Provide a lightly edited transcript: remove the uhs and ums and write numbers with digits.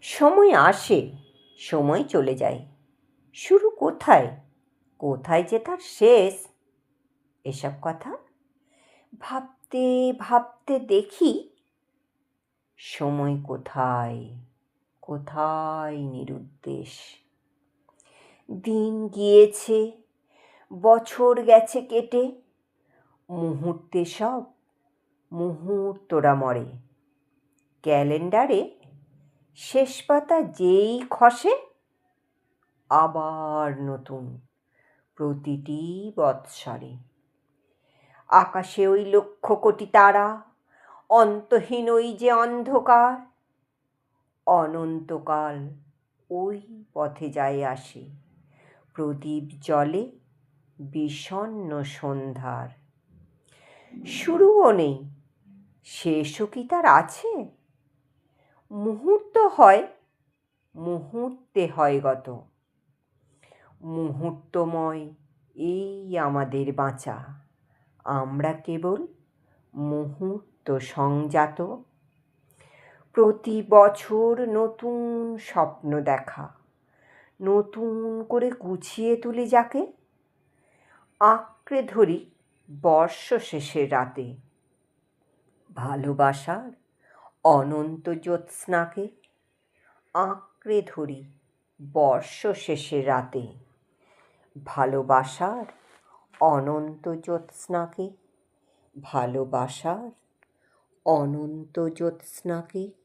সময় আসে, সময় চলে যায়। শুরু কোথায়, কোথায় যে তার শেষ, এসব কথা ভাবতে ভাবতে দেখি সময় কোথায়, কোথায় নিরুদ্দেশ। দিন গিয়েছে, বছর গেছে কেটে, মুহূর্তে সব মুহূর্তরা মরে। ক্যালেন্ডারে শেষ পাতা যেই খসে, আবার নতুন প্রতিটি বৎসরে। আকাশে ওই লক্ষ কোটি তারা, অন্তহীন ওই যে অন্ধকার, অনন্তকাল ওই পথে যায় আসে, প্রদীপ জ্বলে বিষণ্ণ সন্ধ্যার। শুরুও নেই, শেষও কি তার আছে? মুহূর্ত হয়, মুহূর্তে হয় গত। মুহূর্তময় এই আমাদের বাঁচা, আমরা কেবল মুহূর্ত সংজাত। প্রতি বছর নতুন স্বপ্ন দেখা, নতুন করে গুছিয়ে তুলি যাকে, আঁকড়ে ধরি বর্ষ শেষের রাতে। ভালোবাসার অনন্ত জ্যোৎস্নাকে আঁকড়ে ধরি বর্ষ শেষের রাতে। ভালোবাসার অনন্ত জ্যোৎস্নাকে, ভালোবাসার অনন্ত জ্যোৎস্নাকে।